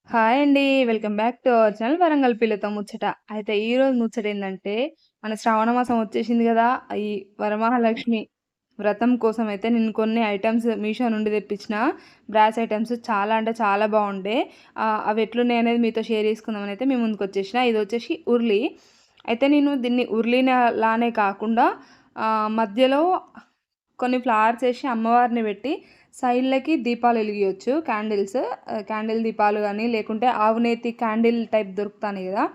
Hi అండి. Welcome back to our channel Warangal పిల్లతో ముచ్చట. అయితే ఈరోజు ముచ్చట ఏందంటే, మన శ్రావణ మాసం వచ్చేసింది గదా! ఈ వరమహాలక్ష్మి వ్రతం కోసం అయితే నేను కొన్ని ఐటెమ్స్ మీషో నుండి తెప్పించిన. బ్రాస్ ఐటెమ్స్ చాలా అంటే చాలా బాగుండే. అవి ఎట్లున్నాయి అనేది మీతో షేర్ చేసుకుందామని అయితే మీ ముందుకొచ్చేసిన. ఇదొచ్చేసి ఉర్లి. అయితే నేను దీన్ని లానే కాకుండా మధ్యలో కొన్ని ఫ్లవర్స్ ఏసి అమ్మవారిని పెట్టి సైడ్‌లకి దీపాలు ఎలిగియొచ్చు. క్యాండిల్ దీపాలు గానీ, లేకుంటే ఆవునేతి క్యాండిల్ టైప్ దొరుకుతాన్నాయి గదా!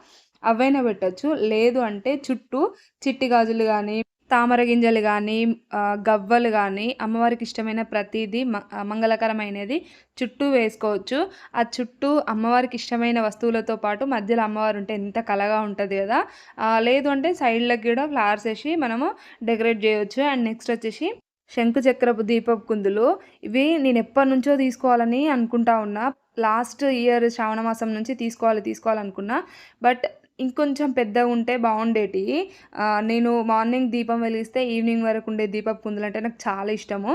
అవైనా పెట్టొచ్చు. లేదు అంటే చుట్టూ చిట్టి గాజులు గానీ, తామర గింజలు గానీ, గవ్వలు గానీ, అమ్మవారికి ఇష్టమైన ప్రతీదీ మంగళకరమైనది చుట్టూ వేసుకోవచ్చు. ఆ చుట్టూ అమ్మవారికి ఇష్టమైన వస్తువులతో పాటు మధ్యలో అమ్మవారు ఉంటే ఎంత కళగా ఉంటది గదా! లేదు అంటే సైడ్‌లకి గూడా ఫ్లవర్స్ ఏసి మనము డెకరేట్ జేయొచ్చు. అండ్ నెక్స్ట్ వచ్చేసి శంకు చక్రపు దీపపు కుందులు. ఇవి నేనెప్పటినుంచో తీసుకోవాలని అనుకుంటా ఉన్నా. లాస్ట్ ఇయర్ శ్రావణ మాసం నుంచి తీసుకోవాలనుకున్నా. బట్ ఇంకొంచెం పెద్దగుంటే బావుండేటియి. నేను మార్నింగ్ దీపం వెలిగిస్తే ఈవినింగ్ వరకు ఉండే దీపపు కుందులంటే నాకు చాలా ఇష్టము.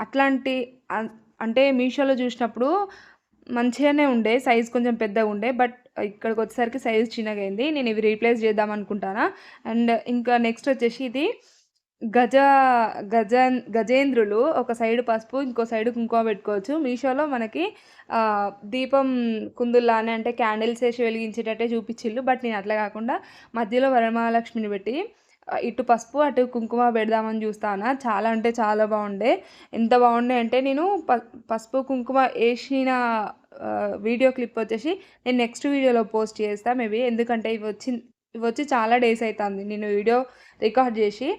అట్లాంటి అంటే మీషోలో చూసినప్పుడు మంచిగానే ఉండే. సైజ్ కొంచెం పెద్దగుండే. But ఇక్కడికొచ్చేసరికి size చిన్నగయింది. నేను ఇవి రీప్లేస్ చేద్దామనుకుంటానా. అండ్ ఇంకా నెక్స్ట్ వచ్చేసి ఇది గజ గజేంద్రులు ఒక సైడ్ పసుపు, ఇంకో సైడ్ కుంకుమ పెట్టుకోవచ్చు. మీషోలో మనకి దీపం కుందుల్లానే అంటే క్యాండిల్స్ ఏసి వెలిగించేటట్టే చూపిచ్చిల్లు. బట్ నేను అట్లా కాకుండా మధ్యలో వరమహాలక్ష్మిని పెట్టి ఇటు పసుపు, అటు కుంకుమ పెడదామని చూస్తానా. చాలా అంటే చాలా బాగుండే. ఎంత బాగున్నాయి అంటే నేను పసుపు, కుంకుమ ఏసిన వీడియో క్లిప్ వచ్చేసి నేను నెక్స్ట్ వీడియోలో పోస్ట్ చేస్తా మేబీ. ఎందుకంటే ఇవొచ్చి చాలా డేస్ అయితాంది నేను వీడియో రికార్డ్ చేసి.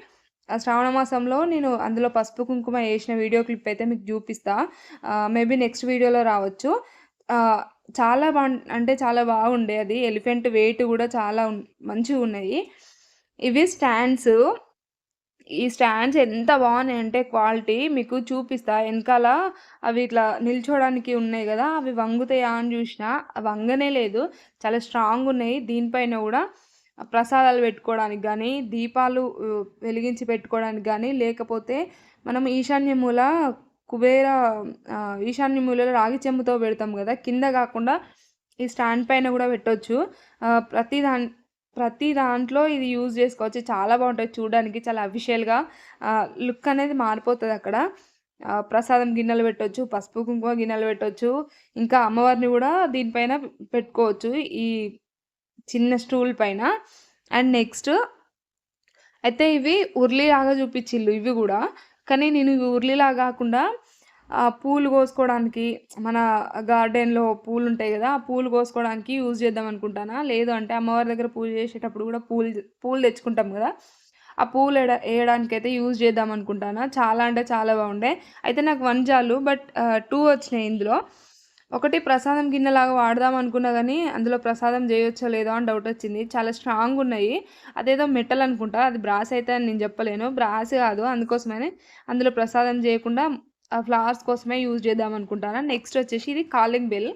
శ్రావణ మాసంలో నేను అందులో పసుపు, కుంకుమ ఏసిన వీడియో క్లిప్ అయితే మీకు చూపిస్తా. మేబీ నెక్స్ట్ వీడియోలో రావచ్చు. చాలా అంటే చాలా బాగుండే అది. ఎలిఫెంట్ వెయిట్ గూడా చాలా మంచిగున్నాయి. ఇవి స్టాండ్స్. ఈ స్టాండ్స్ ఎంత బాగున్నాయంటే క్వాలిటీ మీకు చూపిస్తా. ఎనకాల అవి ఇట్లా నిల్చోడానికి ఉన్నాయి గదా! అవి వంగుతాయా అని జూషినా, వంగనే లేదు. చాలా స్ట్రాంగున్నాయి. దీనిపైన గూడా ప్రసాదాలు పెట్టుకోవడానికి గానీ, దీపాలు వెలిగించి పెట్టుకోవడానికి గానీ, లేకపోతే మనం ఈశాన్య మూల కుబేర ఈశాన్య మూలలో రాగి చెంబుతో పెడతాం గదా! కింద గాకుండా ఈ స్టాండ్ పైన గూడా పెట్టొచ్చు. ప్రతి దాంట్లో ఇది యూజ్ చేసుకోవచ్చు. చాలా బావుంటది చూడడానికి. చాలా అఫీషియల్‌గా లుక్ అనేది మారిపోతదక్కడ. ప్రసాదం గిన్నెలు పెట్టొచ్చు. పసుపు, కుంకుమ గిన్నెలు పెట్టొచ్చు. ఇంకా అమ్మవారిని గూడా దీనిపైన పెట్టుకోవచ్చు. ఈ చిన్న స్టూల్ పైన. అండ్ నెక్స్ట్ అయితే ఇవి ఉర్లిలాగా చూపిచ్చిల్లు ఇవి గూడా. కానీ నేను ఇవి ఉర్లిలాగా గాకుండా పూలు కోసుకోవడానికి మన గార్డెన్‌లో పూలుంటాయి గదా! ఆ పూలు కోసుకోవడానికి యూజ్ చేద్దాం అనుకుంటానా. లేదు అంటే అమ్మవారి దగ్గర పూజ చేసేటప్పుడు గూడా పూలు తెచ్చుకుంటాం గదా! ఆ పూలు ఎయడానికైతే యూజ్ చేద్దాం అనుకుంటానా. చాలా అంటే చాలా బాగుండే. అయితే నాకు 1 చాలు. బట్ 2 వచ్చినాయి ఇందులో. ఒకటి ప్రసాదం గిన్నెలాగా వాడదాం అనుకున్నా గానీ, అందులో ప్రసాదం చేయొచ్చో లేదో అని డౌటొచ్చింది. చాలా స్ట్రాంగున్నాయి. అదేదో మెటల్ అనుకుంటా. అది బ్రాస్ అయితే అని నేను చెప్పలేను. బ్రాస్ కాదు. అందుకోసమని అందులో ప్రసాదం చేయకుండా ఆ ఫ్లవర్స్ కోసమే యూజ్ చేద్దాం అనుకుంటాను. నెక్స్ట్ వచ్చేసి ఇది కాలింగ్ బెల్.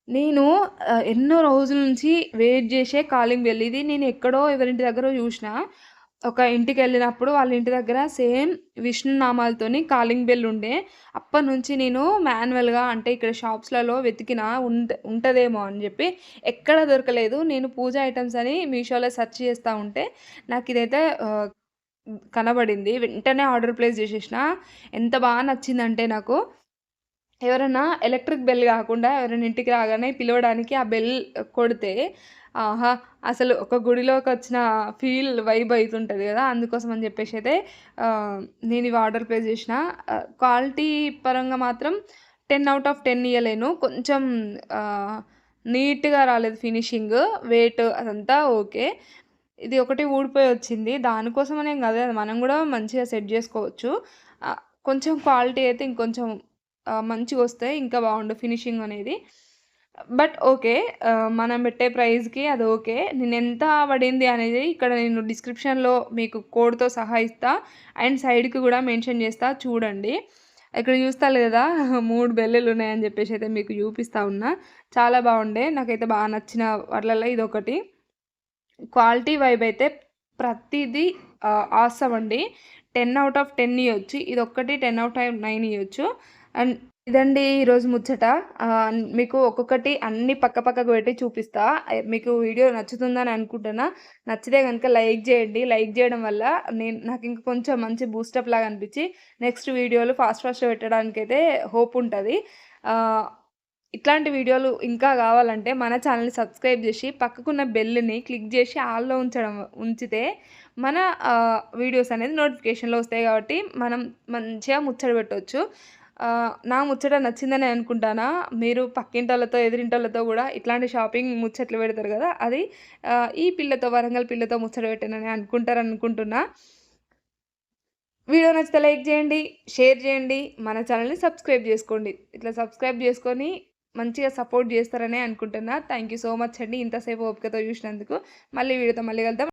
నేను ఎన్నో రోజుల నుంచి వెయిట్ చేసే కాలింగ్ బెల్. ఇది నేను ఎక్కడో ఎవరింటి దగ్గరో చూసినా. ఒక ఇంటికెళ్ళినప్పుడు వాళ్ళ ఇంటి దగ్గర సేమ్ విష్ణు నామాలతోని కాలింగ్ బెల్ ఉండే. అప్పటినుంచి నేను మాన్యువల్‌గా అంటే ఇక్కడ షాప్స్‌లలో వెతికినా ఉంటదేమో అని చెప్పి ఎక్కడ దొరకలేదు. నేను పూజ ఐటెమ్స్ అని మీషోలో సెర్చ్ చేస్తా ఉంటే నాకిదైతే కనబడింది. వెంటనే ఆర్డర్ ప్లేస్ చేసేసిన. ఎంత బాగా నచ్చిందంటే నాకు ఎవరైనా ఎలక్ట్రిక్ బెల్ గాకుండా ఎవరైనా ఇంటికి రాగానే పిలవడానికి ఆ బెల్ కొడితే ఆహా! అసలు ఒక గుడిలోకొచ్చిన వైబ్ అయితుంటది గదా! అందుకోసం అని జెప్పేసి అయితే నేనివి ఆర్డర్ ప్లేస్ జేసిన. క్వాలిటీ పరంగా మాత్రం 10 ఔట్ ఆఫ్ 10 ఇయ్యలేను. కొంచెం నీట్‌గా రాలేదు ఫినిషింగ్. వెయిట్ అదంతా ఓకే. ఇది ఒకటి ఊడిపోయి వచ్చింది. దానికోసమనేం గాదు. అది మనం గూడా మంచిగా సెట్ జేసుకోవచ్చు. కొంచెం క్వాలిటీ అయితే ఇంకొంచెం మంచిగొస్తాయి. ఇంకా బావుండు ఫినిషింగ్ అనేది. But okay. మనం పెట్టే ప్రైస్‌కి అది ఓకే. నేనెంత పడింది అనేది ఇక్కడ నేను డిస్క్రిప్షన్‌లో మీకు కోడ్‌తో సహా ఇస్తా. అండ్ సైడ్‌కి గూడా మెన్షన్ చేస్తా చూడండి. ఇక్కడ చూస్తారు గదా! 3 బెల్లులున్నాయని జెప్పేసి అయితే మీకు చూపిస్తా ఉన్నా. చాలా బావుండే. నాకైతే బాగా నచ్చిన వాటిలల్లో ఇదొకటి. క్వాలిటీ వైబ్ అయితే ప్రతీదీ ఆసమ్ అండి. 10 ఔట్ ఆఫ్ 10 ఇయ్యొచ్చు. ఇదొక్కటి 10 ఔట్ ఆఫ్ 9 ఇయ్యొచ్చు. అండ్ ఇదండి ఈరోజు ముచ్చట. మీకు ఒక్కొక్కటి అన్నీ పక్కకు పెట్టి చూపిస్తా. మీకు వీడియో నచ్చుతుందని అనుకుంటున్నా. నచ్చితే గనుక లైక్ జేయండి. లైక్ జేయడం వల్ల నాకింక కొంచెం మంచి బూస్టప్ లాగా అనిపిచ్చి నెక్స్ట్ వీడియోలు ఫాస్ట్‌గా పెట్టడానికైతే హోప్ ఉంటది. ఆహ్, ఇట్లాంటి వీడియోలు ఇంకా గావాలంటే మన ఛానెల్‌ని సబ్స్క్రైబ్ జేసి పక్కకున్న బెల్‌ని క్లిక్ జేసి ఆల్‌లో ఉంచితే మన వీడియోస్ అనేది నోటిఫికేషన్‌లో వస్తాయి గాబట్టి మనం మంచిగా ముచ్చట పెట్టొచ్చు. నా ముచ్చట నచ్చిందనే అనుకుంటానా. మీరు పక్కింటోళ్ళతో, ఎదిరింటోళ్ళతో గూడా ఇట్లాంటి షాపింగ్ ముచ్చట్లు పెడతారు గదా! అది ఈ పిల్లతో వరంగల్ పిల్లతో ముచ్చట పెట్టానని అనుకుంటారనుకుంటున్నా. వీడియో నచ్చితే లైక్ జేయండి, షేర్ జేయండి, మన ఛానెల్‌ని సబ్స్క్రైబ్ జేసుకోండి. ఇట్లా సబ్స్క్రైబ్ జేసుకొని మంచిగా సపోర్ట్ జేస్తారనే అనుకుంటున్నా. థాంక్ యూ సో మచ్ అండి. ఇంతసేపు ఓపికతో జూసినందుకు. మళ్ళీ వీడియోతో మళ్ళీ కలుద్దాం.